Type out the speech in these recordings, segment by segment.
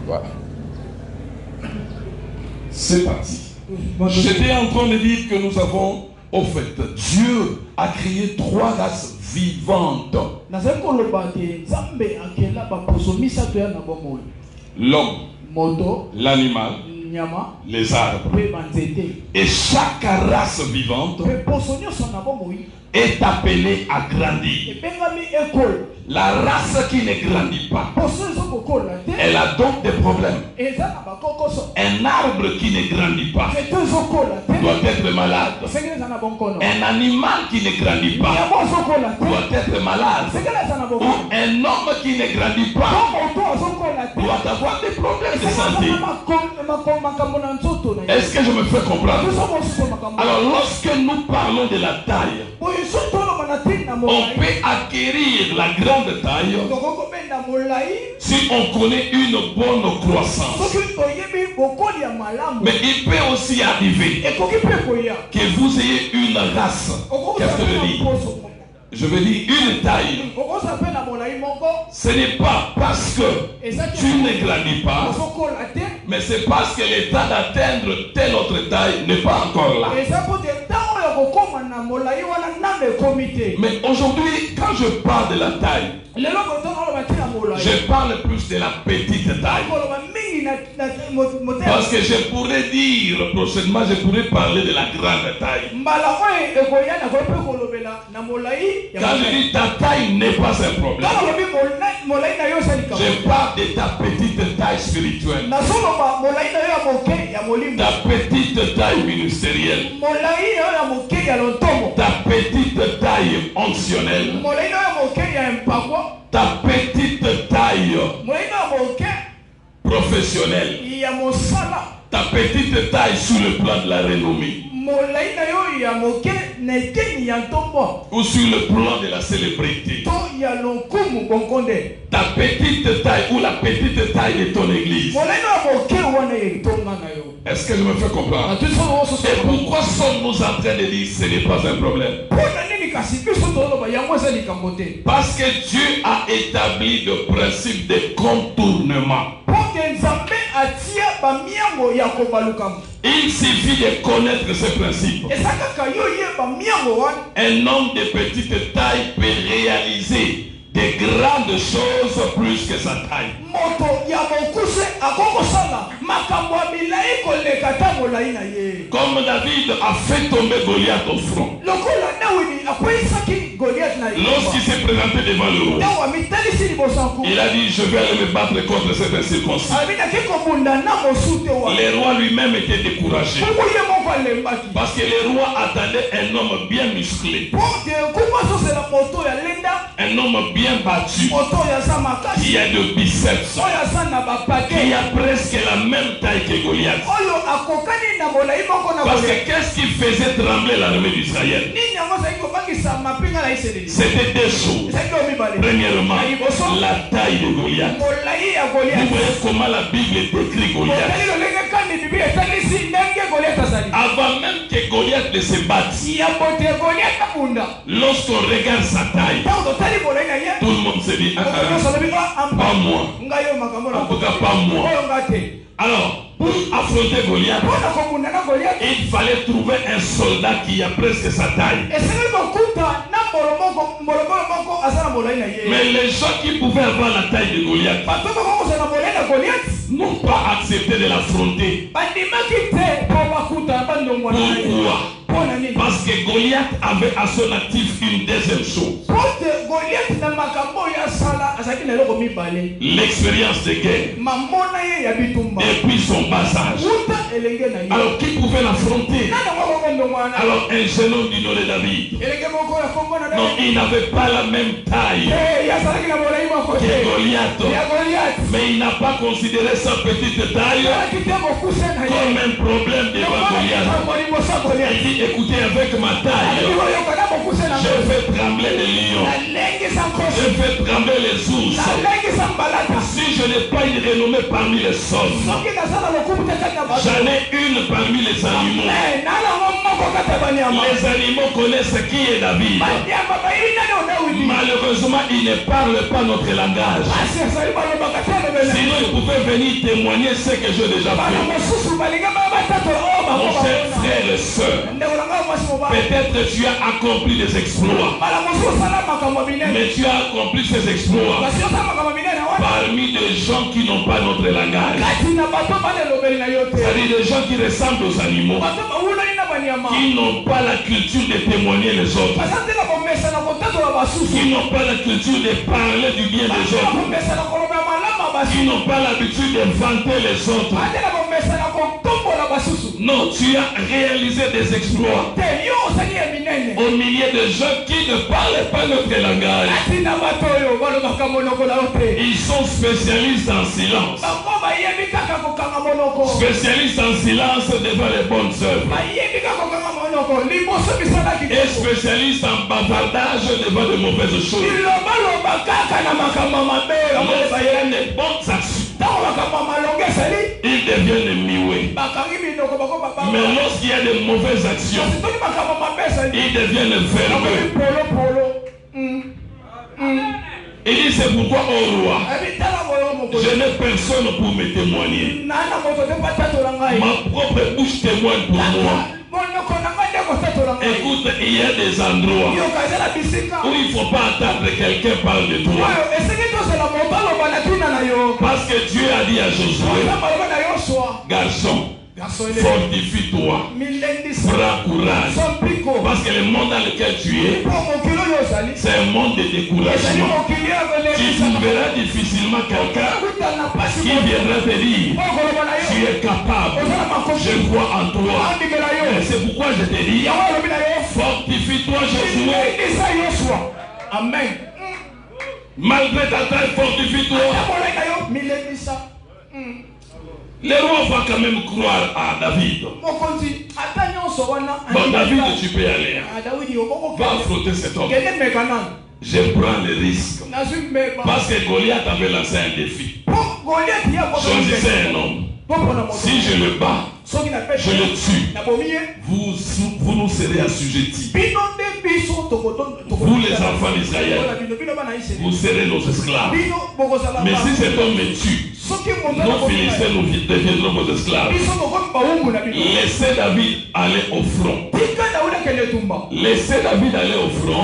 Voilà. C'est parti. J'étais en train de dire que nous avons, au fait, Dieu a créé 3 races vivantes. L'homme, l'animal, les arbres. Et chaque race vivante est appelée à grandir. La race qui ne grandit pas, elle a donc des problèmes. Un arbre qui ne grandit pas doit être malade. Un animal qui ne grandit pas doit être malade. Ou un homme qui ne grandit pas doit avoir des problèmes de santé. Est-ce que je me fais comprendre? Alors lorsque nous parlons de la taille, on peut acquérir la grande taille si on connaît une bonne croissance. Mais il peut aussi arriver que vous ayez une race. Qu'est-ce que je veux dire? Je veux dire une taille. Ce n'est pas parce que tu ne grandis pas, mais c'est parce que l'état d'atteindre telle autre taille n'est pas encore là. Mais aujourd'hui, quand je parle de la taille, je parle plus de la petite taille. Parce que je pourrais dire prochainement, je pourrais parler de la grande taille. Quand je dis ta taille n'est pas un problème, je parle de ta petite taille spirituelle, ta petite taille ministérielle, ta petite taille onctionnelle, ta petite taille professionnelle, ta petite taille sur le plan de la renommée, ou sur le plan de la célébrité, ta petite taille ou la petite taille de ton église. Est-ce que je me fais comprendre? Et pourquoi sommes-nous en train de dire que ce n'est pas un problème? Parce que Dieu a établi le principe de contournement. Il suffit de connaître ce principe. Un homme de petite taille peut réaliser de grandes choses plus que sa taille. Comme David a fait tomber Goliath au front. Lorsqu'il s'est présenté devant le roi, il a dit: je vais aller me battre contre cette incirconcis. Le roi lui-même était découragé, parce que le roi attendait un homme bien musclé, un homme bien battu, qui a de biceps, qui a presque la même taille que Goliath. Parce que qu'est-ce qui faisait trembler l'armée d'Israël? C'était 2 choses. Premièrement, la taille de Goliath. Vous voyez comment la Bible décrit Goliath. Avant même que Goliath ne se batte, lorsqu'on regarde sa taille, tout le monde se dit: pas moi. En tout cas, pas moi. Alors, pour affronter Goliath, il fallait trouver un soldat qui a presque sa taille. Mais les gens qui pouvaient avoir la taille de Goliath n'ont pas accepté de l'affronter. Pourquoi? Parce que Goliath avait à son actif une deuxième chose: l'expérience de guerre et puis son bas âge. Alors qui pouvait l'affronter? Alors un jeune homme du nom de David. Non, il n'avait pas la même taille que Goliath, mais il n'a pas considéré sa petite taille comme un problème devant Goliath. Il dit: écouter avec ma taille. Je fais trembler les lions. Je fais trembler les ours. Si je n'ai pas une renommée parmi les hommes, j'en ai une parmi les animaux. Les animaux connaissent qui est David. Malheureusement, ils ne parlent pas notre langage. Sinon, ils pouvaient venir témoigner ce que j'ai déjà fait. Mon cher frère et soeur, peut-être tu as accompli des exploits, mais tu as accompli ces exploits parmi des gens qui n'ont pas notre langage. C'est-à-dire des gens qui ressemblent aux animaux, qui n'ont pas la culture de témoigner les autres, qui n'ont pas la culture de parler du bien des autres, qui n'ont pas l'habitude d'inventer les autres. Non, tu as réalisé des exploits au milieu de gens qui ne parlent pas notre langage. Ils sont spécialistes en silence. Spécialistes en silence devant les bonnes œuvres. Et spécialistes en bavardage devant de mauvaises choses. Lorsqu'il y a des bonnes actions, ils deviennent mioués. Mais lorsqu'il y a de mauvaises actions, ils deviennent verbeux. Il dit c'est pourquoi au roi, je n'ai personne pour me témoigner. Ma propre bouche témoigne pour moi. Écoute, il y a des endroits où il ne faut pas attendre que quelqu'un parle de toi. Parce que Dieu a dit à Josué, garçon, fortifie-toi, prends courage. Parce que le monde dans lequel tu es, c'est un monde de découragement. Tu trouveras difficilement quelqu'un qui viendra te dire, tu es capable, je crois en toi. Et c'est pourquoi je te dis, fortifie-toi, Josué. Amen. Malgré ta taille, fortifie-toi. Les rois vont quand même croire à David. Bon, David, tu peux y aller. Va affronter cet homme. Je prends le risque. Parce que Goliath avait lancé un défi. Choisissez un homme. Si je le bats, je le tue, vous nous serez assujettis. Vous les enfants d'Israël, vous serez nos esclaves. Mais si cet homme me tue, nos Philistins nous deviendront vos esclaves. Laissez David aller au front. Laissez David aller au front.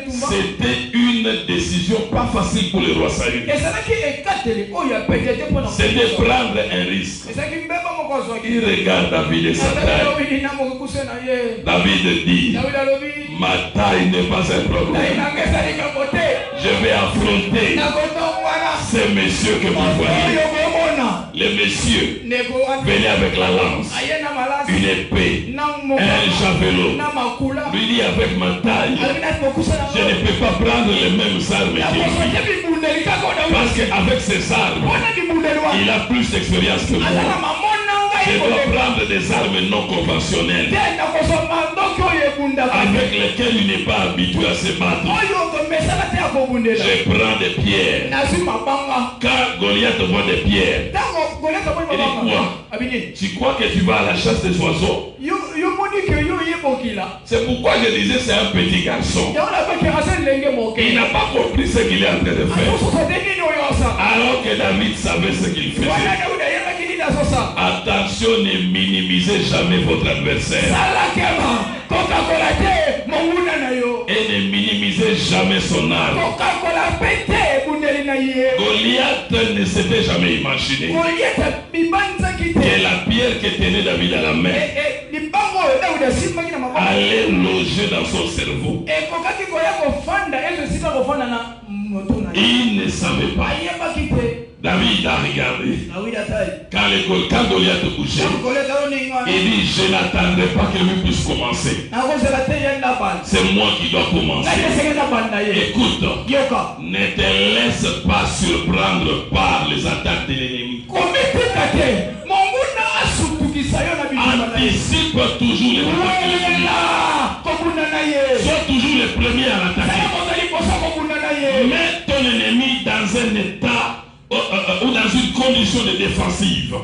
C'était une décision pas facile pour le roi Saül. C'était prendre un risque. Il regarde David et sa taille. David dit, ma taille n'est pas un problème. Je vais affronter ces messieurs que vous voyez. Les messieurs venaient avec la lance, une épée, un javelot. Lui dit avec ma taille, je ne peux pas prendre les mêmes armes que lui. Parce qu'avec ces armes, il a plus d'expérience que moi. Je dois prendre des armes non conventionnelles avec lesquelles il n'est pas habitué à se battre. Je prends des pierres. Quand Goliath voit des pierres, il dit quoi? Tu crois que tu vas à la chasse des oiseaux? C'est pourquoi je disais c'est un petit garçon. Il n'a pas compris ce qu'il est en train de faire. Alors que David savait ce qu'il faisait. Attention, ne minimisez jamais votre adversaire. Et ne minimisez jamais son arme. Goliath ne s'était jamais imaginé que la pierre que tenait David à la main allait loger dans son cerveau. Il ne savait pas. David a regardé. Quand Goliath bougeait, il dit, je n'attendrai pas que lui puisse commencer. C'est moi qui dois commencer. Écoute, ne te laisse pas surprendre par les attaques de l'ennemi. Anticipe toujours les attaques de l'ennemi. à l'attaquer. Mets ton ennemi dans un état ou dans une condition de défensive.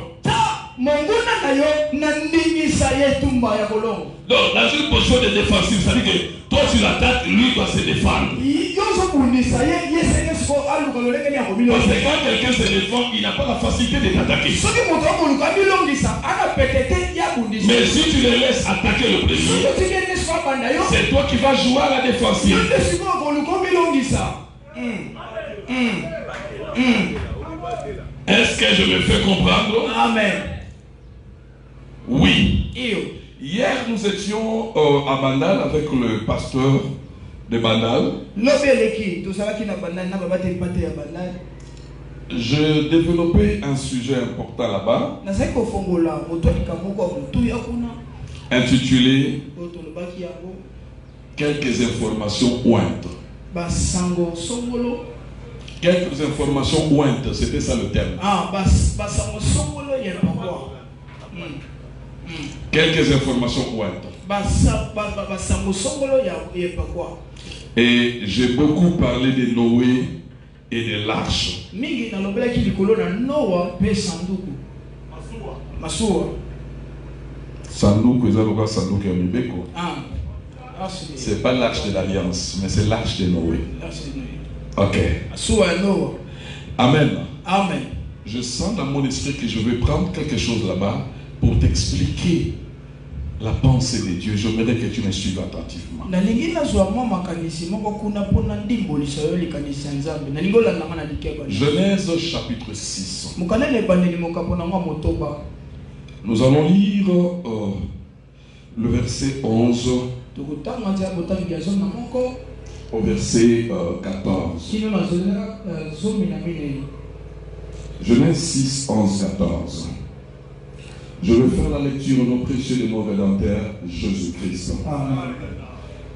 Donc, dans une position de défensive, ça veut dire que toi tu l'attaques, lui doit se défendre. Parce que quand quelqu'un se défend, il n'a pas la facilité de t'attaquer. Mais si tu le laisses attaquer le premier, c'est toi qui vas jouer à la défensive. Est-ce que je me fais comprendre? Amen. Oui. Hier, nous étions à Bandal avec le pasteur de Bandal. Je développais un sujet important là-bas, intitulé quelques informations ointes. Quelques informations ointes, c'était ça le terme. Quelques informations ointes. Et j'ai beaucoup parlé de Noé et de l'arche. C'est pas l'arche de l'alliance, mais c'est l'arche de Noé. Ok. Amen. Amen. Je sens dans mon esprit que je vais prendre quelque chose là-bas pour t'expliquer la pensée de Dieu. J'aimerais que tu me suives attentivement. Genèse chapitre 6. Nous allons lire le verset 11 au verset 14. Genèse 6, 11, 14. Je vais faire la lecture au nom précieux de mon Rédempteur, Jésus-Christ.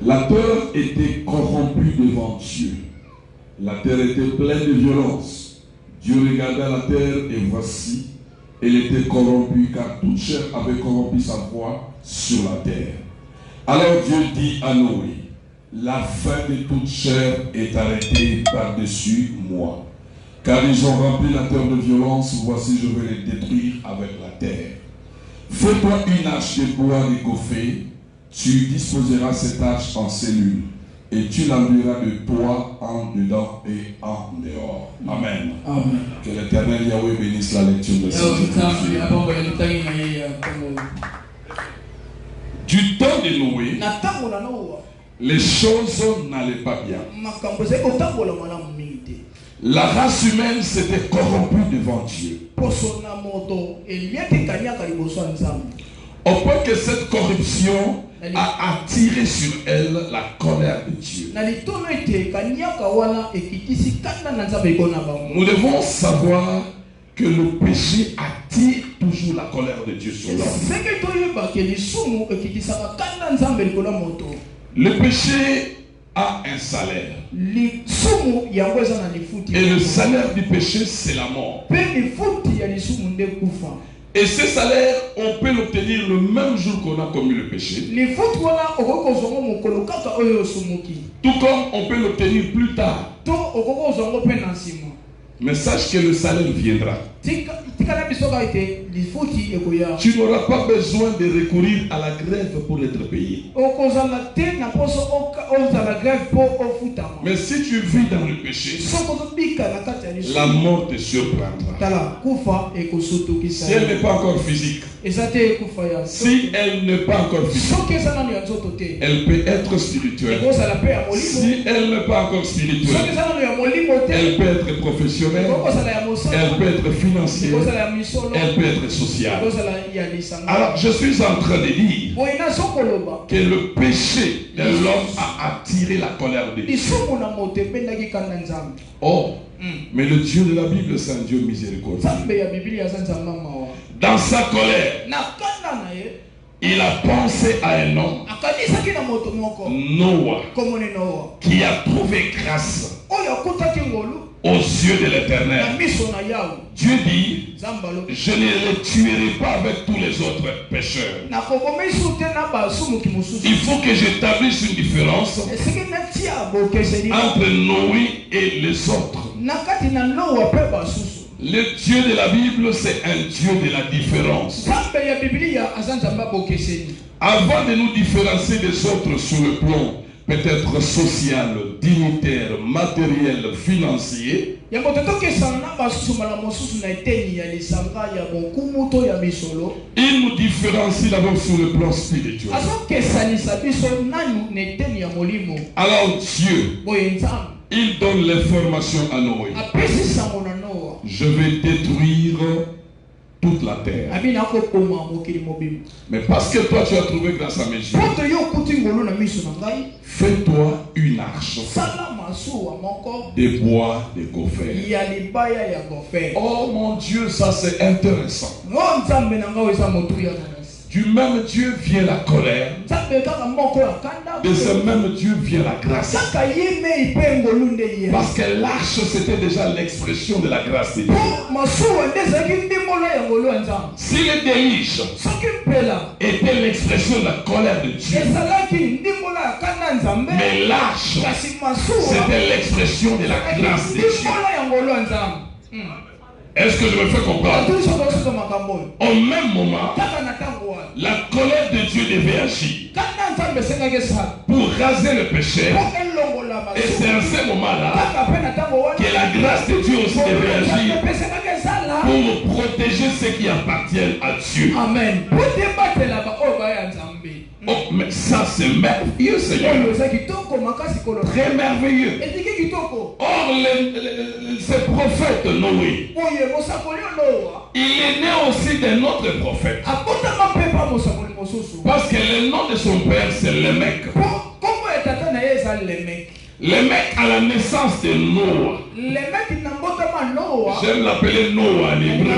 La terre était corrompue devant Dieu. La terre était pleine de violence. Dieu regarda la terre et voici, elle était corrompue car toute chair avait corrompu sa voix sur la terre. Alors Dieu dit à Noé, la fin de toute chair est arrêtée par-dessus moi. Car ils ont rempli la terre de violence, voici je vais les détruire avec la terre. Fais-toi une arche de bois réchauffé, tu disposeras cette arche en cellules, et tu l'enduiras de toi en dedans et en dehors. Amen. Amen. Que l'Éternel Yahweh bénisse la lecture de cette écriture. Du temps de Noé, les choses n'allaient pas bien. La race humaine s'était corrompue devant Dieu. Au point que cette corruption a attiré sur elle la colère de Dieu. Nous devons savoir que le péché attire toujours la colère de Dieu sur l'homme. Le péché a un salaire. Et le salaire du péché, c'est la mort. Et ce salaire, on peut l'obtenir le même jour qu'on a commis le péché. Tout comme on peut l'obtenir plus tard. Mais sache que le salaire viendra. Tu n'auras pas besoin de recourir à la grève pour être payé. Mais si tu vis dans le péché, la mort te surprendra. Si elle n'est pas encore physique, si elle n'est pas encore physique, elle peut être spirituelle. Si elle n'est pas encore spirituelle, elle peut être professionnelle, elle peut être financière, elle peut être sociale. Alors je suis en train de dire que le péché de l'homme a attiré la colère de Dieu. Oh, mais le Dieu de la Bible, c'est un Dieu miséricordieux. Dans sa colère, il a pensé à un homme, Noah, qui a trouvé grâce aux yeux de l'Éternel. Dieu dit, je ne les tuerai pas avec tous les autres pécheurs. Il faut que j'établisse une différence entre Noé et les autres. Le Dieu de la Bible, c'est un Dieu de la différence. Avant de nous différencier des autres sur le plan peut-être social, dignitaire, matériel, financier, il nous différencie d'abord sur le plan spirituel. Alors Dieu, il donne l'information à Noé. Je vais détruire toute la terre. Mais parce que toi tu as trouvé grâce à mes yeux, fais-toi une arche de bois de gopher. Oh mon Dieu, ça c'est intéressant. Du même Dieu vient la colère. De ce même Dieu vient la grâce. Parce que l'arche c'était déjà l'expression de la grâce de Dieu. Si les délices était l'expression de la colère de Dieu, mais l'arche c'était l'expression de la grâce de Dieu. Est-ce que je me fais comprendre? Au même moment, la colère de Dieu devait agir pour raser le péché. Et c'est à ce moment-là que la grâce de Dieu aussi devait agir pour protéger ceux qui appartiennent à Dieu. Amen. Oh, mais ça c'est merveilleux, Seigneur. Très merveilleux. Or, ce prophète Noé, il est né aussi d'un autre prophète. Parce que le nom de son père c'est Lémec. Lémec à la naissance de Noah. J'aime l'appeler Noah en hébreu.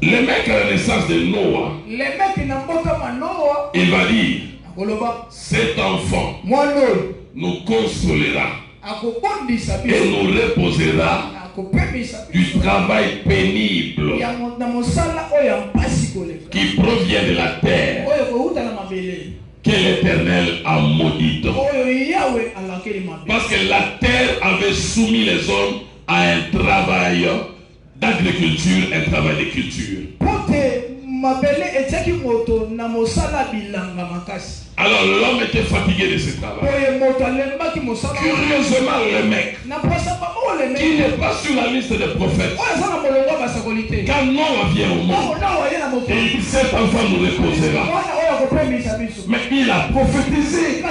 Le mec à la naissance de Noah, il va dire, cet enfant nous consolera et nous reposera du travail pénible qui provient de la terre que l'Éternel a maudite. Parce que la terre avait soumis les hommes à un travail d'agriculture, un travail de culture. Alors l'homme était fatigué de ce travail. Curieusement, le mec qui n'est pas sur la liste des prophètes, quand Noah vient au monde, et cet enfant nous reposera. Mais il a prophétisé.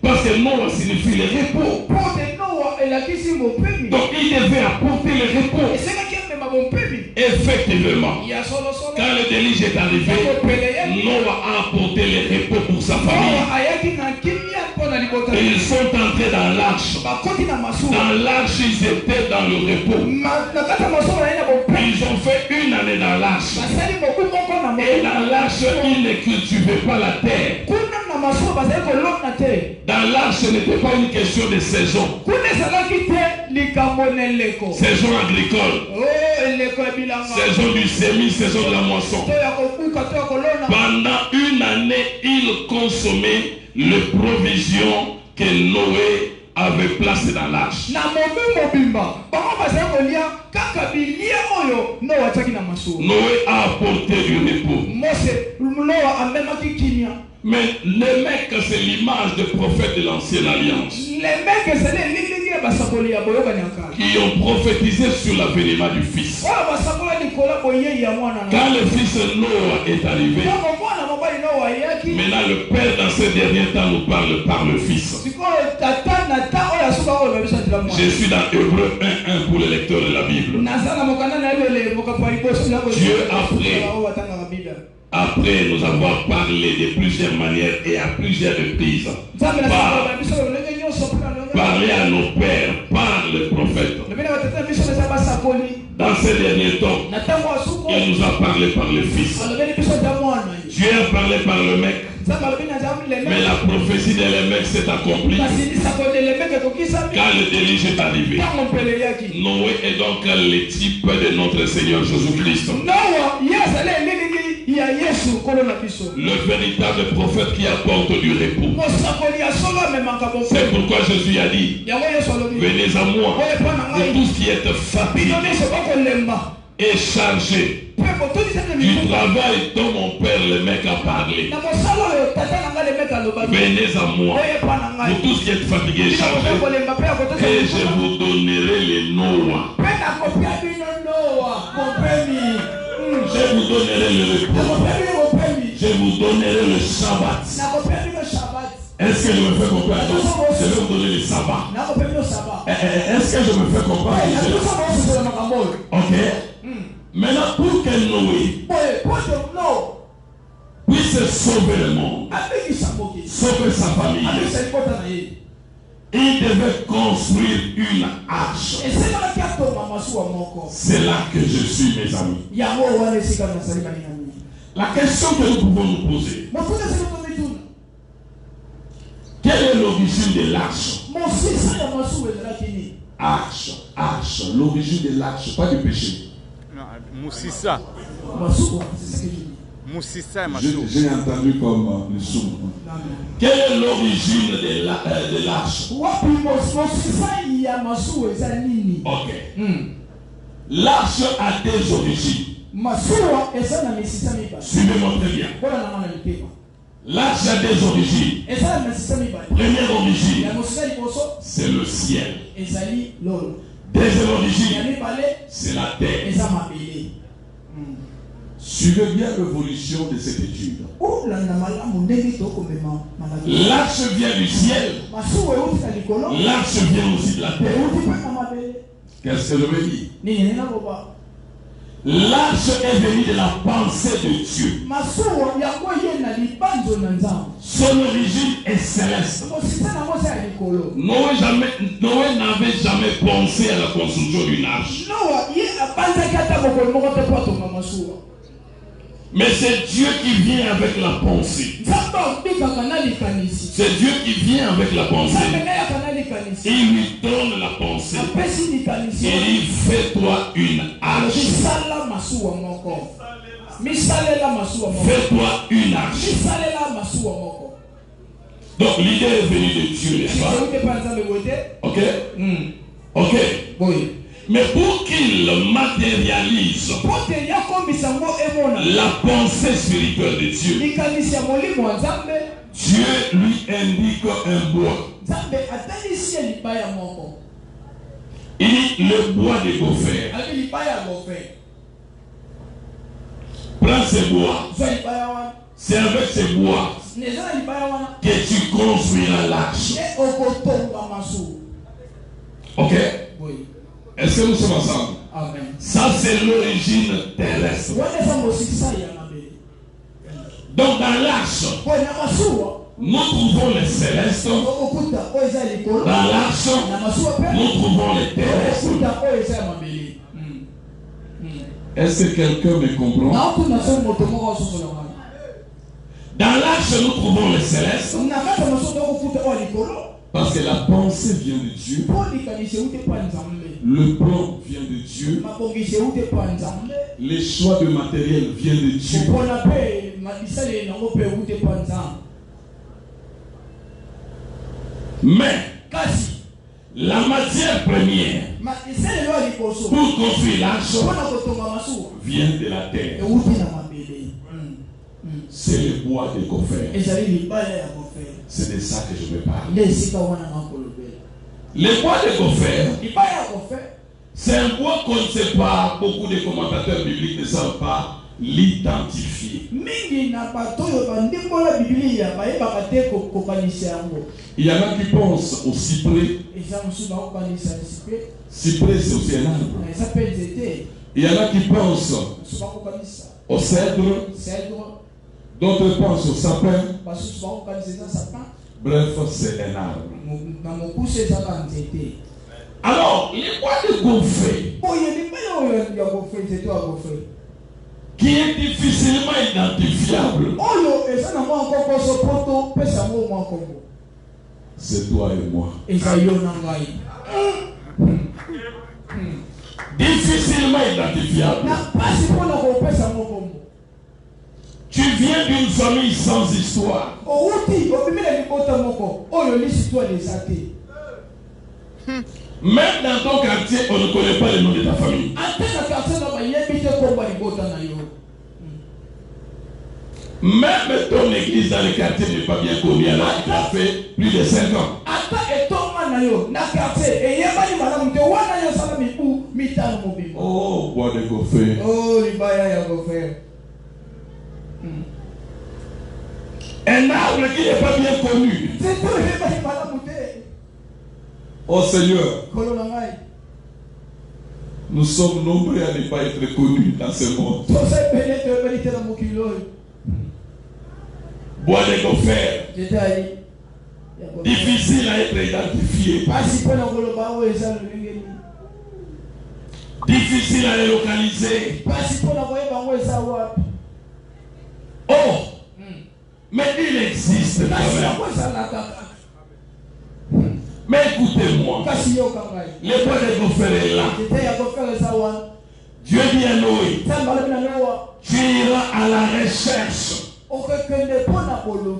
Parce que Noah signifie le repos. Donc il devait apporter le repos. Effectivement, quand le déluge est arrivé, Noah a apporté le repos pour sa famille. Et ils sont entrés dans l'arche. Dans l'arche, ils étaient dans le repos. Ils ont fait une année dans l'arche. Et dans l'arche, ils ne cultivaient pas la terre. Dans l'arche, ce n'était pas une question de saison. Saison agricole. Saison du semis, saison de la moisson. Pendant une année, ils consommaient les provisions que Noé avait placées dans l'arche. Noé a apporté du repos. Mais les mecs, c'est l'image des prophètes de l'ancienne alliance qui ont prophétisé sur l'avènement du Fils. Quand le Fils Noah est arrivé, maintenant le Père dans ces derniers temps nous parle par le Fils. Je suis dans Hébreu 1:1 pour les lecteurs de la Bible. Dieu après nous avoir parlé de plusieurs manières et à plusieurs reprises, parler à nos pères par les prophètes. Dans ces derniers temps, il nous a parlé par le Fils. Dieu a parlé par le mec. Mais la prophétie de l'évêque s'est accomplie. Quand le déluge est arrivé. Noé est donc le type de notre Seigneur Jésus-Christ. Le véritable prophète qui apporte du repos. C'est pourquoi Jésus a dit, venez à moi, vous tous qui êtes fatigués et chargés du travail dont mon Père le mec a parlé. Venez à moi, vous tous qui êtes fatigués et chargés, et je vous donnerai les Noah. Je vous donnerai le repos. Je vous donnerai le Shabbat. Est-ce que je me fais comprendre? Je vais vous donner le sabbat. Est-ce que je me fais comprendre? Ok. Maintenant, pour que Noé puisse sauver le monde, sauver sa famille, il devait construire une arche. C'est là que je suis, mes amis. La question que nous pouvons nous poser: quelle est l'origine de l'arche? Arche, l'origine de l'arche, pas du péché. Moussissa. J'ai entendu comme le sourd. Quelle est l'origine de l'arche? Ok. L'arche a des origines. Suivez-moi très bien. L'arche a des origines. Première origine, c'est le ciel. Deuxième origine, c'est la terre. Suivez bien l'évolution de cette étude. L'arche vient du ciel. L'arche vient aussi de la terre. Qu'est-ce que je veux dire? L'arche est venue de la pensée de Dieu. Son origine est céleste. Noé n'avait jamais pensé à la construction d'une arche. Mais c'est Dieu qui vient avec la pensée. C'est Dieu qui vient avec la pensée. Il lui donne la pensée. Et il fait toi une arche. Fais-toi une arche. Donc l'idée est venue de Dieu, n'est-ce pas? Ok? Ok. Mais pour qu'il matérialise la pensée spirituelle de Dieu, Dieu lui indique un bois. Il dit le bois de gopher. Prends ce bois. C'est avec ce bois que tu construiras l'arche. Ok? Est-ce que nous sommes ensemble? Amen. Ça, c'est l'origine terrestre. Donc, dans l'arche, nous trouvons les célestes. Dans l'arche, nous trouvons les terrestres. Est-ce que quelqu'un me comprend? Dans l'arche, nous trouvons les célestes. Parce que la pensée vient de Dieu. Le plan vient de Dieu. Les choix de matériel viennent de Dieu. Mais la matière première pour construire l'arche vient de la terre. C'est le bois de gopher. C'est de ça que je veux parler. Le bois de gopher, c'est un bois qu'on ne sait pas, beaucoup de commentateurs bibliques ne savent pas l'identifier. Il y en a qui pensent au cyprès. Cyprès, c'est aussi un arbre. Il y en a qui pensent au cèdre. D'autres pensent au sapin. Bref, c'est un arbre. Alors, les bois de gopher qui est difficilement identifiable. C'est toi et moi. Difficilement identifiable. Tu viens d'une famille sans histoire. Même dans ton quartier, on ne connaît pas le nom de ta famille. Même ton église dans le quartier n'est pas bien connue alors qu'il a fait plus de 5 ans. Oh, bois de Gofé. Un arbre qui n'est pas bien connu. Oh Seigneur, nous sommes nombreux à ne pas être connus dans ce monde. Bois de Gofé. Difficile à être identifié. Difficile à les localiser. Oh, mais il existe quand même. Mais écoutez-moi, le bois de Gofé est là. Dieu dit à Noé, tu iras à la recherche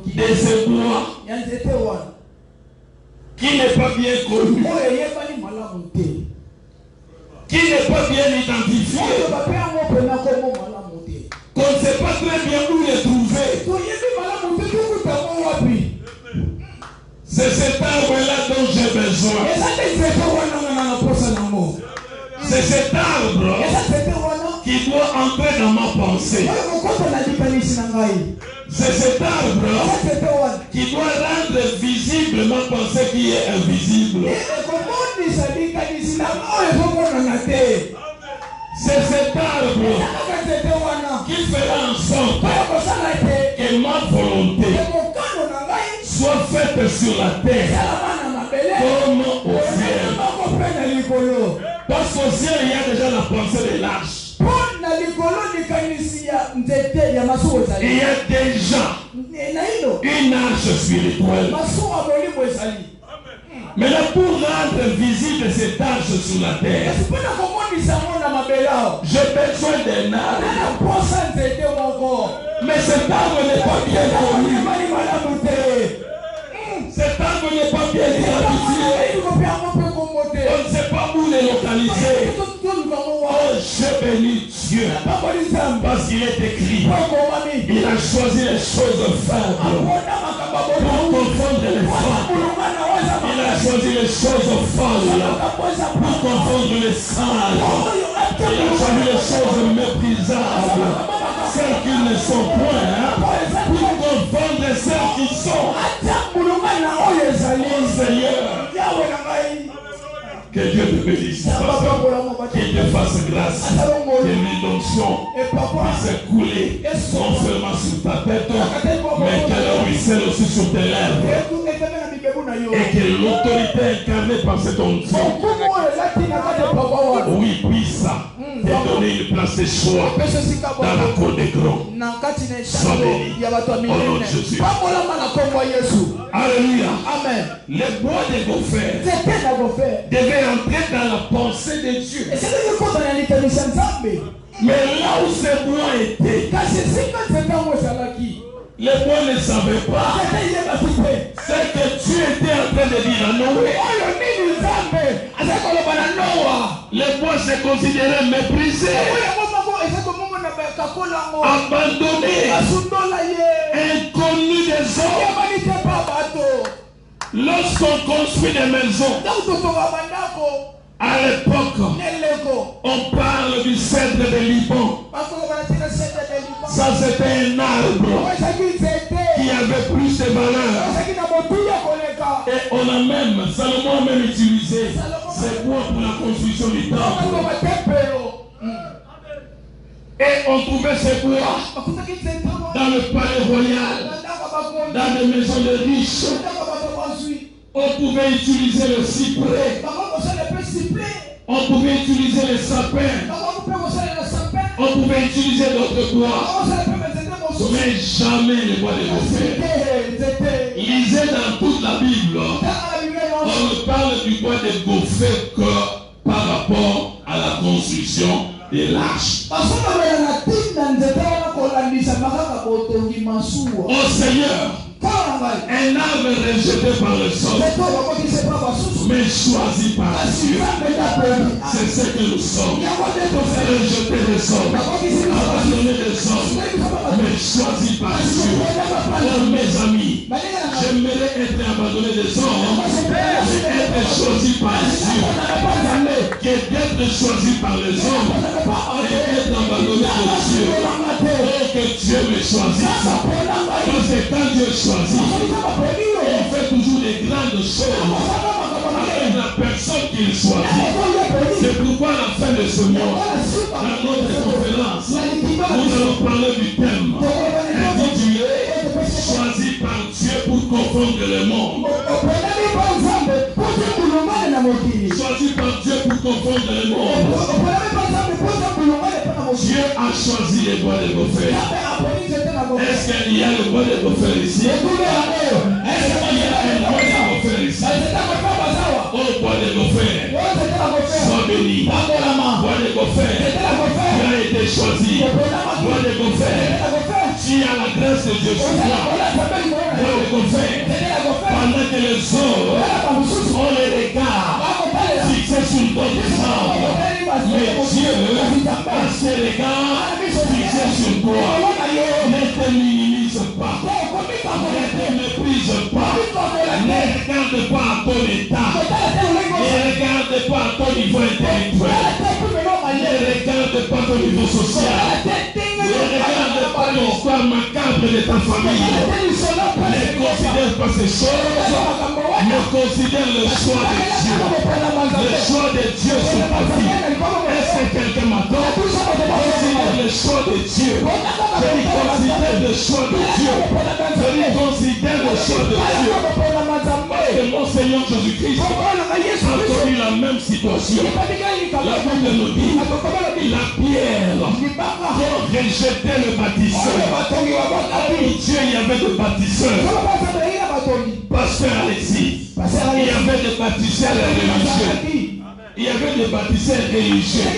de ce bois qui n'est pas bien connu, qui n'est pas bien identifié, qu'on ne sait pas très bien où le trouver. C'est cet arbre-là dont j'ai besoin. C'est cet arbre qui doit entrer dans ma pensée. C'est cet arbre qui doit rendre visible ma pensée qui est invisible. C'est cet arbre qui fera en sorte que ma volonté soit faite sur la terre comme au ciel. Parce qu'au ciel, il y a déjà la pensée de l'arche. Il y a déjà une arche spirituelle. Mais là, pour rendre visible cette arche sur la terre, j'ai besoin d'un arbre. Mais cet arbre n'est pas bien connu. Cet arbre n'est pas bien identifié. On ne sait pas où les localiser. Oh, je bénis Dieu. Parce qu'il est écrit, il a choisi les choses faibles pour confondre les femmes. Il a choisi les choses folles pour confondre les sales. Il a choisi les choses méprisables, celles qui ne sont point, pour confondre celles qui sont. Oh Seigneur, que Dieu te bénisse, qu'il te fasse grâce, que l'onction puisse couler non seulement sur ta tête, mais qu'elle ruisselle aussi sur tes lèvres. Et que l'autorité incarnée par cette onction, oui, puisse te donner une place de choix dans la cour des grands. Sois béni au nom de Jésus. Alléluia. Amen. Le bois de Gofé devait entrer dans la pensée de Dieu. Mais là où ce bois était, le bois ne savait pas ce que Dieu était en train de dire à Noé. Le bois se considérait méprisé, abandonné, inconnu des hommes. Lorsqu'on construit des maisons, à l'époque, on parle du cèdre de Liban. Ça, c'était un arbre qui avait plus de valeur. Et on a même, Salomon a même utilisé ces bois pour la construction du temple. Et on trouvait ces bois dans le palais royal, dans les maisons de riches. On pouvait utiliser le cyprès. On pouvait utiliser les sapins. On pouvait peut utiliser d'autres bois, mais jamais le bois de gopher. Lisez dans toute la Bible, on parle du bois de gopher que par rapport à la construction de l'arche. Au Seigneur, un arbre rejeté par le sol, mais choisi par Dieu. C'est ce que nous sommes. Rejetés des hommes, abandonnés des hommes, mais choisis par Dieu. Oh mes amis, j'aimerais être abandonné des hommes, mais être choisi par Dieu. Que d'être choisi par les hommes et être abandonné de Dieu. Oh, que Dieu me choisisse. Parce que quand Dieu choisit, il fait toujours des grandes choses avec la personne qu'il choisit. C'est pourquoi à la fin de ce mois, dans notre conférence, nous allons parler du thème intitulé Choisi par Dieu pour confondre le monde. Choisi par Dieu pour confondre le monde. Dieu a choisi les bois de gopher. Est-ce qu'il y a le bois de gopher ici? Est-ce qu'il y a un bois de gopher ici? Oh, bois de gopher, sois béni. Bois de gopher, tu as été choisi. Bois de gopher, tu as la grâce de Dieu sur toi. Bois de gopher, pendant que les autres ont les regards fixés sur d'autres arbres, mais Dieu a ses regards fixés sur toi. Ne te minimise pas, ne te méprise pas, ne regarde pas à ton état, ne regarde pas à ton niveau intellectuel, ne regarde pas ton niveau social, ne regarde pas l'histoire macabre de ta famille, ne considère pas ces choses, mais considère le choix de Dieu, le choix de Dieu sur ta vie. Est-ce que quelqu'un m'attend? Considère le choix de Dieu. Je dis considère le choix de Dieu. Je dis considère le choix de Dieu. Parce que mon Seigneur Jésus-Christ a connu la même situation. La Bible nous dit la pierre pour rejeter le bâtisseur. Dieu, il y avait des bâtisseurs. Pasteur Alexis, il y avait des bâtisseurs religieux. Il y avait des bâtisseurs religieux.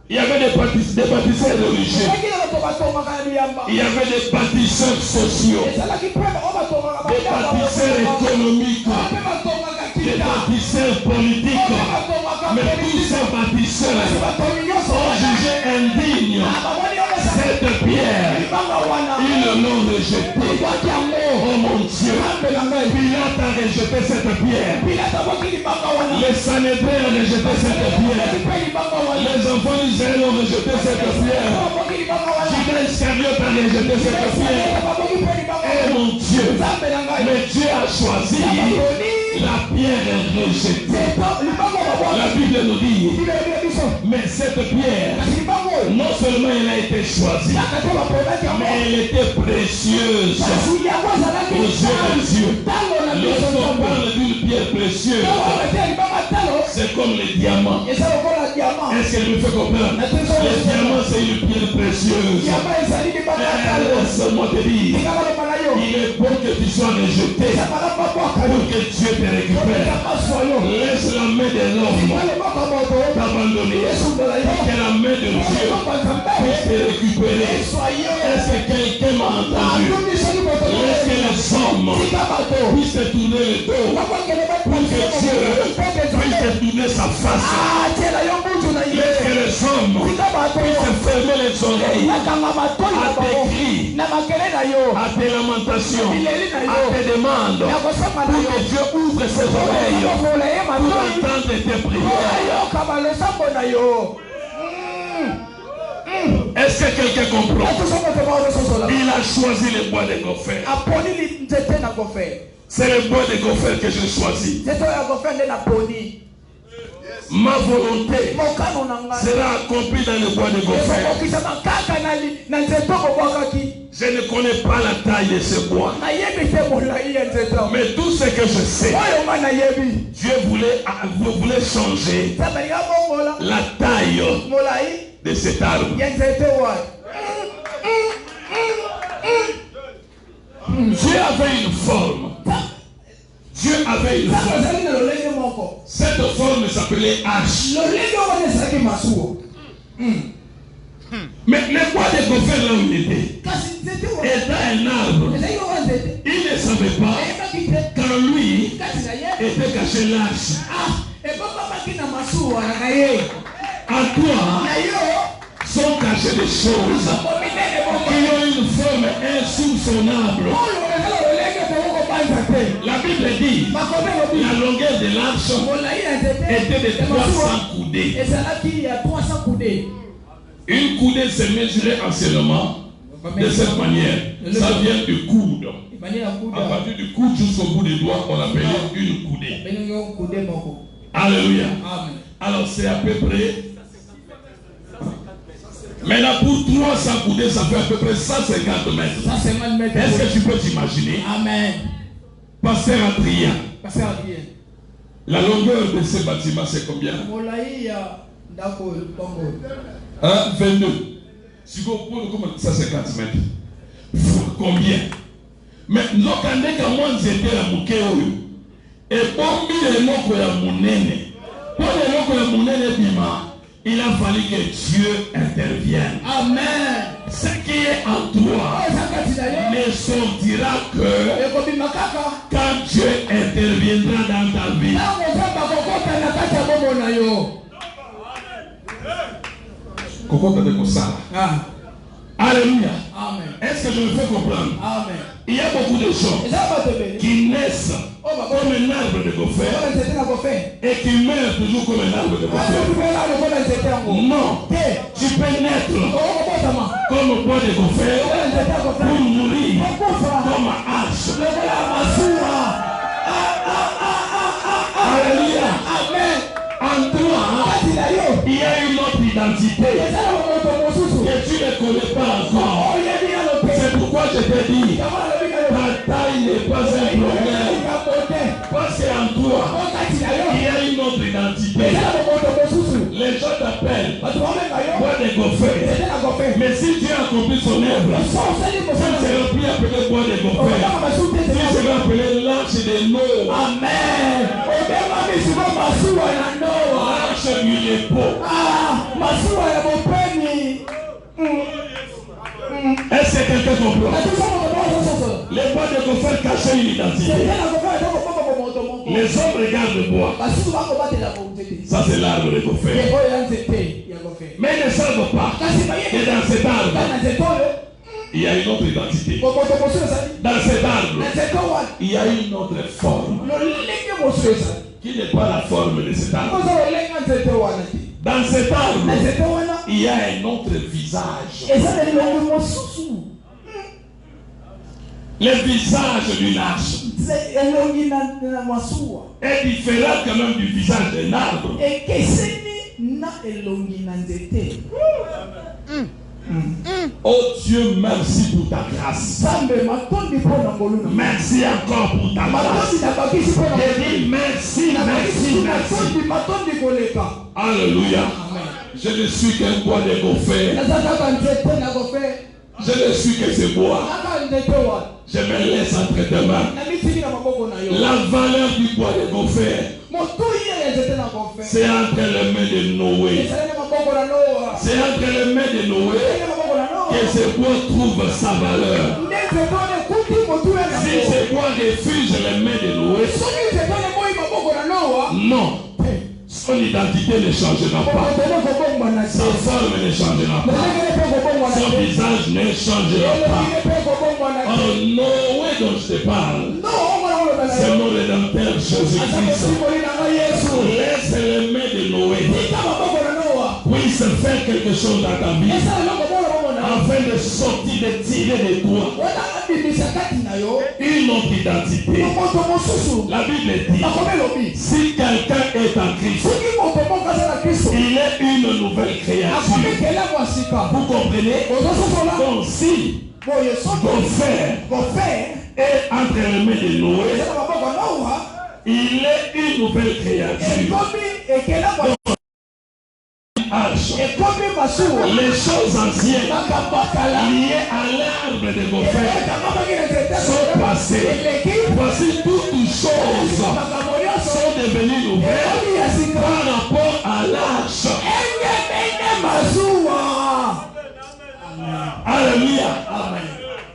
Il y avait des bâtisseurs religieux. Il y avait des bâtisseurs sociaux. Des bâtisseurs économiques. Des bâtisseurs politiques. Mais tous ces bâtisseurs ont jugé indigne cette pierre. Ils l'ont rejetée. Oh mon Dieu. Pilate a rejeté cette pierre. Les Sanhédrins ont rejeté cette pierre. Les enfants d'Israël ont rejeté cette pierre. Judas Iscariote a rejeté cette pierre. Eh mon Dieu. Mais Dieu a choisi la pierre rejetée. La Bible nous dit, mais cette pierre, non seulement elle a été choisie, mais elle était précieuse aux yeux de Dieu. Lorsqu'on parle d'une pierre précieuse, c'est comme les diamants. Est-ce qu'elle me fait comprendre? Les diamants, c'est une pierre précieuse. Laisse-moi te dire, il est bon que tu sois rejeté pour que Dieu te récupère. Laisse la main de l'homme t'abandonner, que la main de Dieu puisse te récupérer. Est-ce que quelqu'un m'a entendu? Laisse que les hommes puissent te tourner le dos pour que Dieu puisse te tourner sa face. Laisse que les hommes puissent fermer les oreilles à tes cris, à tes lamentations, à tes demandes, pour que Dieu ouvre ses oreilles pour entendre tes prières. Est-ce que quelqu'un comprend? Il a choisi le bois de gopher. C'est le bois de gopher que j'ai choisi. Ma volonté sera accomplie dans le bois de gopher. Je ne connais pas la taille de ce bois. Mais tout ce que je sais, Dieu voulait changer la taille de cet arbre. Dieu avait une forme. Dieu avait une forme. Cette forme s'appelait H. Mais le bois de gopher là où il était un arbre. Il ne savait pas qu'en lui était caché l'âge. En toi sont cachées des choses qui ont une forme insoupçonnable. La Bible dit la longueur de l'arche était de 300 coudées. Une coudée se mesurait anciennement de cette manière. Ça vient du coude. À partir du coude jusqu'au bout des doigts, on appelait une coudée. Alléluia. Alors c'est à peu près. Maintenant pour 300 coudées, ça fait à peu près 150 mètres. Est-ce que tu peux t'imaginer? Amen. Pasteur Adrien. La longueur de ce bâtiment, c'est combien? 22. Si vous prenez comme 150 mètres. Combien? Mais nous avons moins été à Moukéo. Et pour les locaux à Mounene, pour les locaux à Mounene Bima, il a fallu que Dieu intervienne. Amen. Ce qui est en toi ne sortira que quand Dieu interviendra dans ta vie. Coco de Kossala. Alléluia. Est-ce que je me fais comprendre? Amen. Il y a beaucoup de gens qui naissent comme un arbre de gopher et qui meurent toujours comme un arbre de gopher. Non. Tu peux naître comme un bois de gopher pour mourir comme un arche. Alléluia. Amen. En toi, il y a une autre identité que tu ne connais pas encore. C'est pourquoi je te dis, ta taille n'est pas un problème. Parce qu'en toi, il y a une autre identité. Les gens t'appellent bois de gopher. Mais si Dieu a accompli son œuvre, tu ne seras plus appelé bois de gopher. Tu seras appelé l'arche de Noé. Amen. L'arche du dépôt. Est-ce que quelqu'un comprend? Les bois de gopher cachent une identité. Les hommes regardent le bois. Ça c'est l'arbre de gopher. Mais ils ne savent pas que dans cet arbre, il y a une autre identité. Dans cet arbre, il y a une autre forme qui n'est pas la forme de cet arbre. Dans cet arbre, il y a un autre visage. Le visage d'une arche est différent quand même du visage d'un arbre. Oh Dieu, merci pour ta grâce. Merci encore pour ta grâce. Je dis merci. Alléluia. Je ne suis qu'un bois de gopher. Je ne suis que ce bois. Je me laisse entre tes mains. La valeur du bois de gopher, c'est entre les mains de Noé. C'est entre les mains de Noé que ce bois trouve sa valeur. Si ce bois refuse les mains de Noé, non. Son identité ne changera pas. Sa forme ne changera pas. Son visage ne changera pas. Oh, Noé dont je te parle, c'est mon rédempteur Jésus-Christ. Laisse les mains de Noé puisse faire quelque chose dans ta vie afin de sortir, de tirer de toi une autre identité. La Bible dit, si quelqu'un est en Christ, il est une nouvelle créature. Vous comprenez? Donc si Gopher est entre les mains de Noé. Il est une nouvelle créature. Les choses anciennes liées à l'arbre de Gopher sont passées. Voici toutes choses sont devenues nouvelles par rapport à l'arche. Alléluia.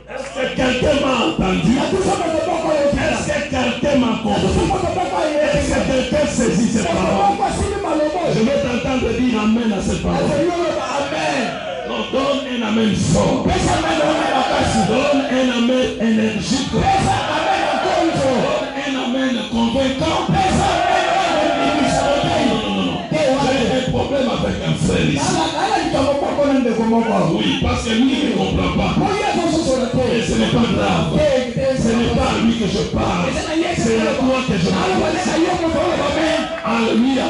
Est-ce que quelqu'un m'a entendu? Est-ce que quelqu'un m'a compris? Est-ce que quelqu'un saisit cette parole? Je vais t'entendre dire amen à cette parole. Donc donne un amen fort. Donne un amen énergique. Donne un amen convaincant. J'ai un problème avec un frère ici. Oui, parce que lui ne comprend pas. Et ce n'est pas grave. Ce n'est pas à lui que je parle. C'est à toi que je parle. Alléluia.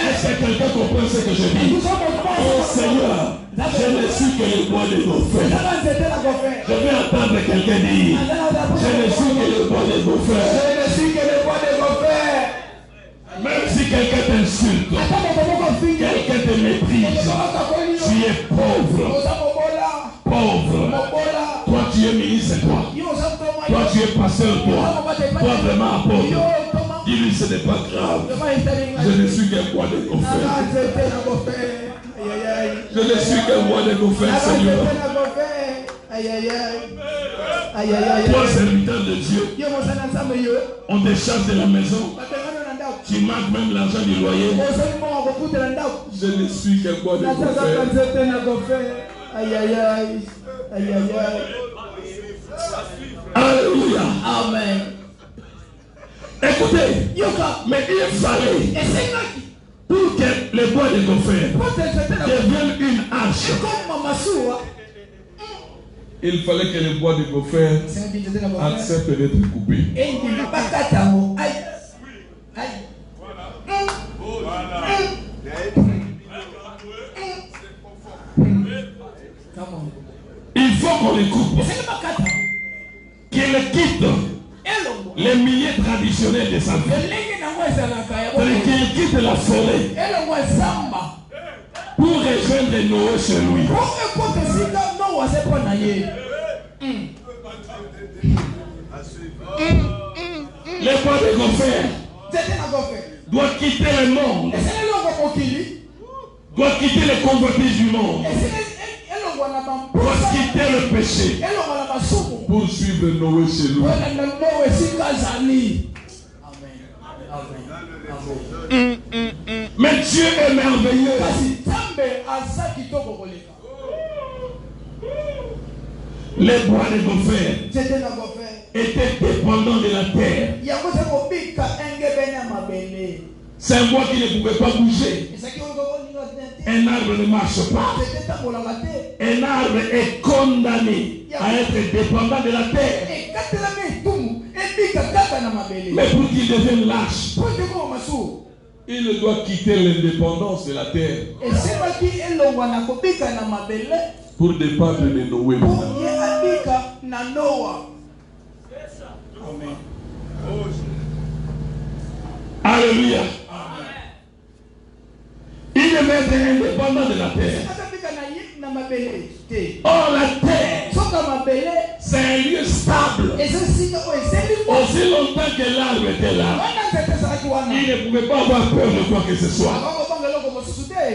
Est-ce que quelqu'un comprend ce que je dis? Oh Seigneur, je ne suis que le bois de Gopher. Je vais entendre quelqu'un dire, je ne suis que le bois de Gopher. Même si quelqu'un t'insulte, quelqu'un te méprise, tu es pauvre. Pauvre. Toi tu es ministre, toi. Toi tu es pasteur, toi. Toi vraiment apôtre. Dis-lui ce n'est pas grave. Je ne suis qu'un bois de Gopher. Je ne suis qu'un bois de Gopher, Seigneur. Toi, serviteur de Dieu, on te charge de la maison. Tu manques même l'argent du loyer. Je ne suis qu'un bois de Gopher. Alléluia. Amen. Écoutez, mais il fallait pour que les bois de Gopher deviennent une arche. Il fallait que les bois de Gopher acceptent d'être coupés. Il faut qu'on les coupe. Qu'ils quittent les milieux traditionnels de sa vie. Qu'ils quittent la forêt pour rejoindre Noé chez lui. Les bois de Gopher doivent quitter le monde, doivent quitter les convoitises du monde, doivent quitter le péché pour suivre Noé chez lui. Mais Dieu est merveilleux. Les bois de Gopher étaient dépendants de la terre. C'est un bois qui ne pouvait pas bouger. Un arbre ne marche pas. Un arbre est condamné à être dépendant de la terre. Mais pour qu'il devienne lâche, il doit quitter l'indépendance de la terre pour dépendre de Noé. Alléluia. Il devait être indépendant de la terre. Or la terre, c'est un lieu stable. Aussi longtemps que l'arbre était là, il ne pouvait pas avoir peur de quoi que ce soit.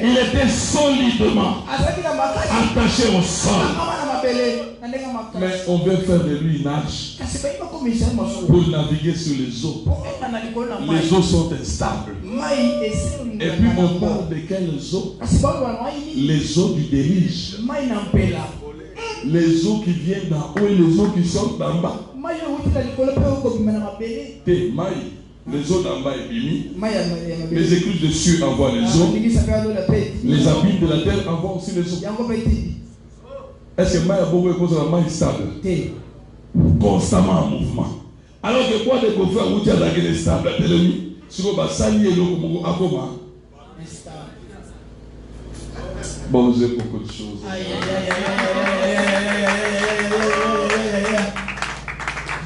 Il était solidement attaché au sol. Mais on veut faire de lui une arche pour naviguer sur les eaux. Les eaux sont instables. Et puis on parle de quelles eaux? Les eaux du déluge. Les eaux qui viennent d'en haut et les eaux qui sortent d'en bas. Les eaux d'en bas et bimi. Les écluses de cieux envoient les eaux. Les abîmes de la terre envoient aussi les eaux. Est-ce que Maya Bobo est cause de la main stable? Constamment en mouvement. Alors que quoi de Gopher ou tu as la gueule stable? Si on va saluer l'eau à comment? Bon, vous avez beaucoup de choses.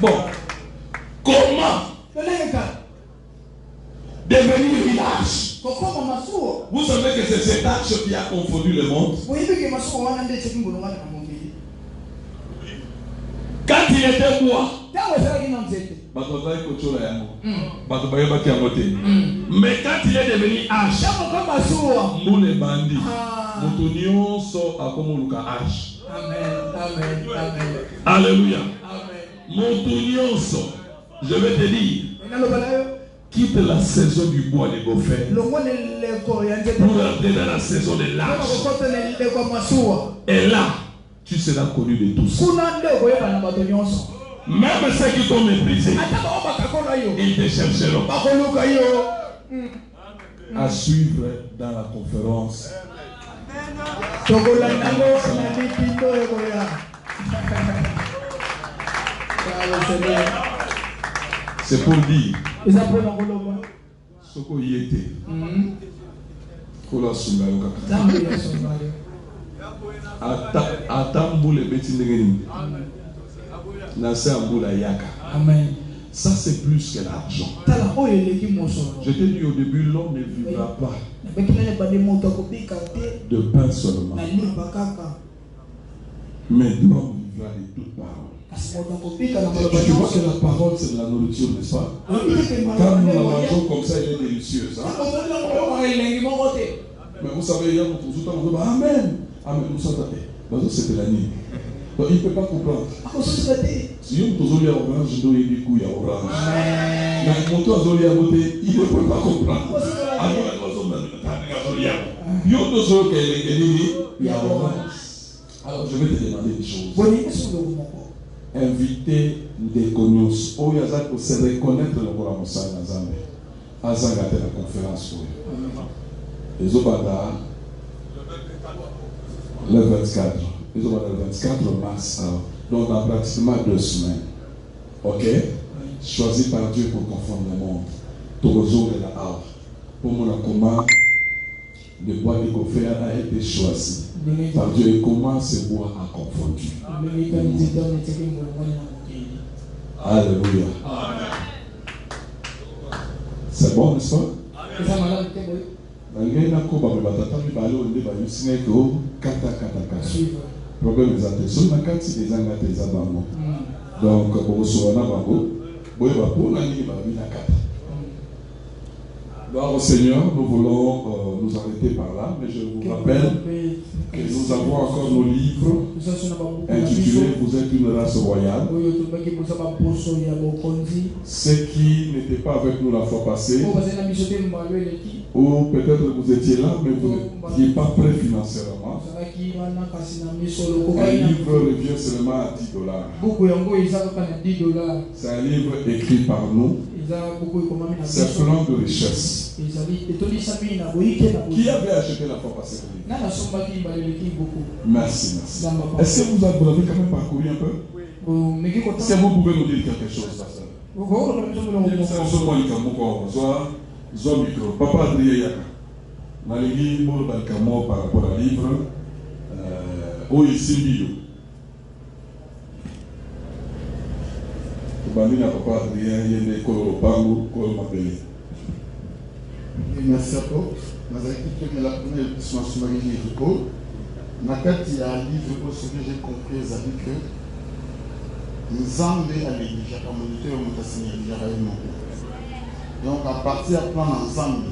Bon, comment devenir une arche? Vous savez que c'est cette arche qui a confondu le monde. Quand il était quoi? Mais quand il est devenu arche, nous les bandits, nous so à comme arche. Alléluia. Je vais te dire, quitte la saison du bois de Gopher pour entrer dans la saison de l'arche. Et là, tu seras connu de tous. Même ceux qui t'ont méprisé, ils te chercheront. À suivre dans la conférence. C'est pour dire ce qu'on y était. Ça c'est plus que l'argent. Je t'ai dit au début, l'homme ne vivra pas de pain seulement, mais l'homme vivra de toute parole. Tu vois que la parole c'est de la nourriture, n'est-ce pas? Quand nous la mangeons comme ça, elle est délicieuse. Hein? Mais vous savez, il y a notre jour, on dit Amen. Amen, nous sommes c'était la nuit. Donc il ne peut pas comprendre. Si on te orange, il doit y avoir orange. Mais mon toit il ne peut pas comprendre. Alors je vais te demander une chose. Inviter des cognos. Oh, il y a ça pour se reconnaître le Coran Moussa Nazambe. Azanga la conférence. Les Obada, le 24. Les Obada le 24 mars. Donc, dans pratiquement 2 semaines. Ok? Choisi par Dieu pour confondre le monde. Togozo et la Haute. Pour mon comment le bois de Gopher a été choisi par Dieu et comment ce bois a confondu. Alléluia. C'est bon, n'est-ce pas? Problème des attentions, donc, alors, Seigneur, nous voulons nous arrêter par là, mais je vous rappelle que nous avons encore nos livres intitulés Vous êtes une race royale. Ceux qui n'étaient pas avec nous la fois passée, ou peut-être vous étiez là, mais vous n'étiez pas prêts financièrement. Un livre revient seulement à $10. C'est un livre écrit par nous. C'est plein de richesses. Qui avait acheté la fois passée? Merci, merci. Est-ce que vous avez quand même parcouru un peu? Est-ce que vous pouvez nous dire quelque chose, pasteur? Papa Adrien Yaka. Malgré mon balcamo par rapport à livre, merci à toi. La première édition sur le livre. Nakati a livre ce que j'ai compris, c'est que Nzambe a négligé la communauté au Montassini. Donc à partir de plan ensemble,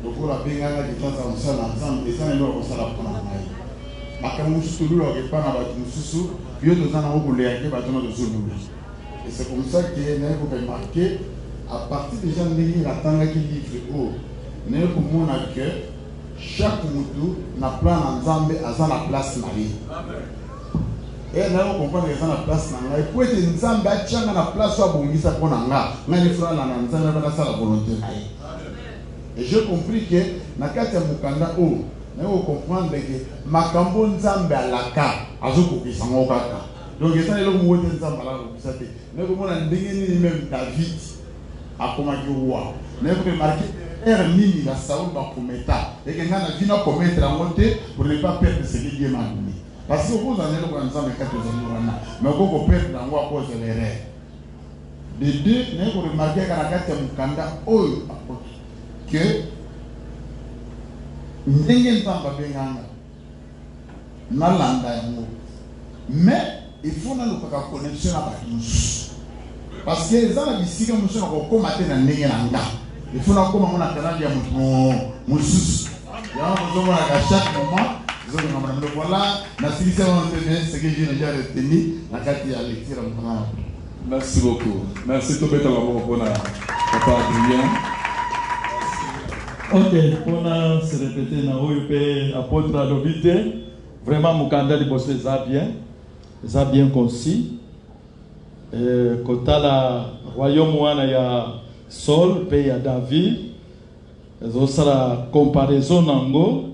donc on a bien gagné des temps ensemble, et ça n'est pas comme ça la première. Et c'est comme ça que nous avons remarqué, à partir des gens qui ont livre, nous avons que chaque moutou n'a plan ensemble à la place. Et nous avons compris que la place. Et pour être ensemble, à la place, on a la volonté. Et j'ai compris que Nakati Mukanda, nous avons compris que Makambo Nzambe à la carte, à Zokokisangokaka. Donc, il y a des gens qui ont été même David a commandé au roi. Nous avons remarqué Ermini, la Saoul Bakometa, et que nous avons commettre la montée pour ne pas perdre ce qui est malmené. Parce que vous avez le ensemble de 4 ans, mais vous perdre la voie à cause de l'erreur. De deux, nous avons remarqué qu'à la carte Mukanda, que ndenge nzamba benganga na landa yango, mais il faut na luka connexion na batus parce que les gens bisika muso na ko mate na ndenge na nga il faut na ko mona canal ya mususu ya muso na ka chaque moment voilà na silisa on ce que j'ai déjà retenu na carte ya lecture mona. Merci beaucoup. Merci tout le monde pour Papa Adrien. Ok, pour se répéter, na OUP apôtre Adobité, vraiment Mukanda de Bosse ça bien concis. Kota la royaume wana ya Saul, pays ya David, ça la comparaison nango,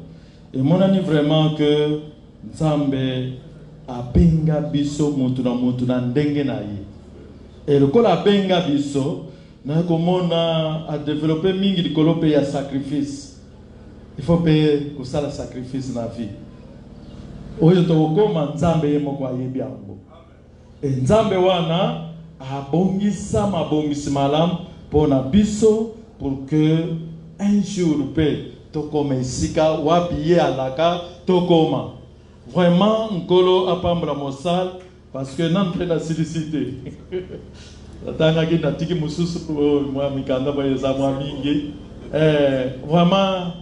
et mon ami vraiment que Nzambe abenga biso mutuna ndenge na ye. Et le col abenga biso, na komona a développé mingi di kolope ya sacrifice. Il faut payer pour ça le sacrifice na vie. Oyo to koma Nzambe ye moko ayebi yango. Et Nzambe wana abongisa mabongisi malam pona biso pour que un jour pe to koma sika wapiye alaka to koma. Vraiment nkolo apambra mosal parce que non plein la silicité. Tanga ki natiki mususu moi mikanda ba eza moi mingi. Vraiment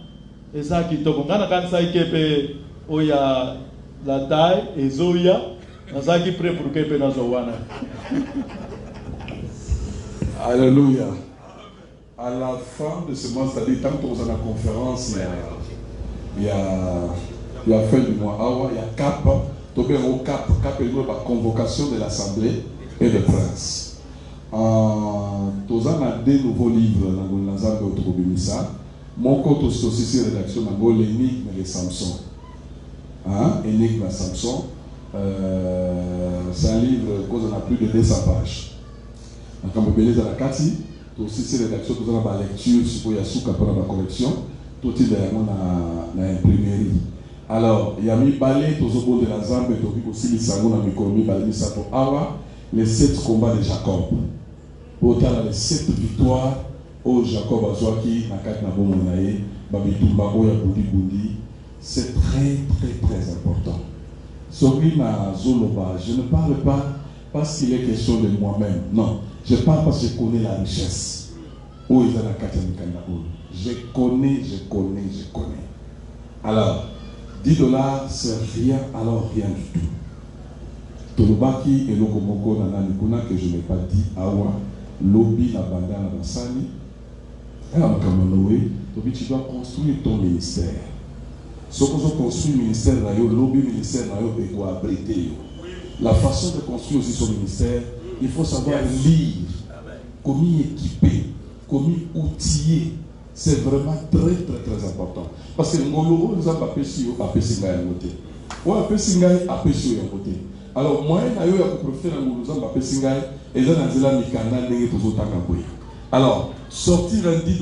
eza kitoko ngana kanisa ikepe oya la taille ezoya nazaki prêt pour kepe nazo wana. Alléluia. À la fin de ce mois, c'est-à-dire tant qu'on est en conférence, il y a fin du mois, il y a cap, donc au cap est la convocation de l'Assemblée et des princes. Tous a deux nouveaux livres dans l'ensemble de Autobimisa. Mon compte aussi rédaction dans l'énigme de Samson. Énigme de Samson. C'est un livre qu'on a plus de 200 pages. Quand vous belez à la Kati, aussi ces rédactions, vous avez la lecture, si vous avez la correction, tout est dans la imprimerie. Alors, il y a mis balai, tout au bout de la Zambe, et aussi les sangs, on a mis commis balai, les 7 combats de Jacob. Autant les 7 victoires, où Jacob a joué qui n'a qu'à Nabomonaye, Babitumba, Oya Bundi Bundi, c'est très important. Sorry na Zoloba, je ne parle pas parce qu'il est question de moi-même. Non, je parle parce que je connais la richesse. Où est la Katamikanda? Je connais. Alors, $10, c'est rien, alors rien du tout. Tolobaki et Lokomoko Nananikuna que je n'ai pas dit, Awa, Lobby Nabanda Nabasani, tu dois construire ton ministère. Ce que je construis le ministère, lobby ministère, et doit abriter. La façon de construire aussi son ministère, il faut savoir lire, comment équiper, comment outiller. C'est vraiment très important. Parce que nous avons pas péché à péché à côté. Ou à péché à péché à côté. Alors, moi, je vais profiter de nous avons pas péché et je vais aller mikanda n'engue pour autant qu'aboyer. Alors, sortir $10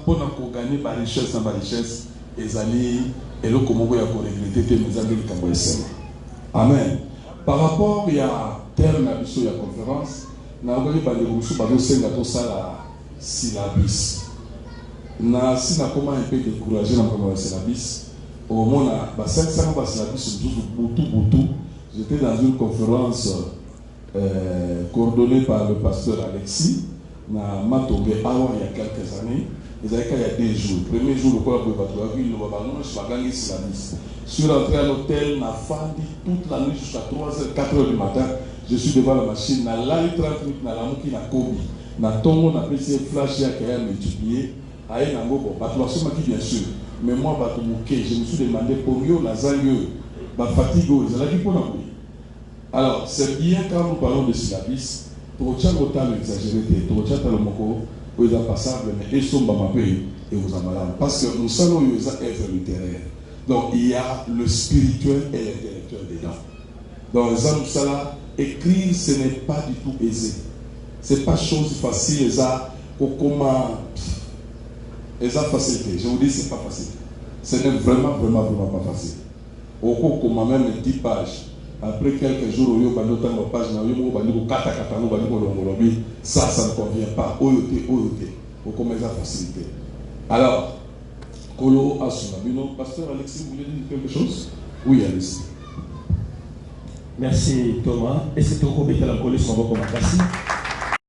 pour nous gagner par richesse sans richesse, et aller et le comment vous avez regretté mes amis qui ont. Amen. Par rapport à la terme de la conférence, nous avons dit que nous avons la syllabus. Na si na comment un peu découragé dans le syllabus, au moins na 500 syllabus butu. J'étais dans une conférence coordonnée par le pasteur Alexis na Matobé Awa il y a quelques années. Il y a 2 jours. Le premier jour, le syllabus. Je suis rentré à l'hôtel, na fandi toute la nuit jusqu'à 3h, 4h du matin. Je suis devant la machine, na live 30 minutes, na lamuki na kobi, na tongo na PC flash qui a multiplié. Aïe na ngobo, batouassoma qui bien sûr. Mais moi, batoumoké, je me suis demandé pour yo, la zangue, fatigue, ils ont dit pour nous. Alors, c'est bien quand nous parlons de syllabus, pour tchal autant exagéré, pour tchal talomoko, où ils ont passable, mais ils sont bamapé et vous en malade. Parce que nous savons qu'ils ont œuvre littéraire. Donc, il y a le spirituel et l'intellectuel dedans. Dans les hommes, ça, écrire, ce n'est pas du tout aisé. Ce n'est pas chose facile, ça, comment. Et ça, facilité. Je vous dis, ce n'est pas facile. Ce n'est vraiment pas facile. Au cours, comme même 10 pages, Après quelques jours, au lieu de page, ça ne convient pas. Vous commencez à faciliter. Alors, Kolo Asunabino, pasteur Alexis, vous voulez dire quelque chose? Oui, Alexis. Merci Thomas. Et c'est au Robert la police, on va commencer.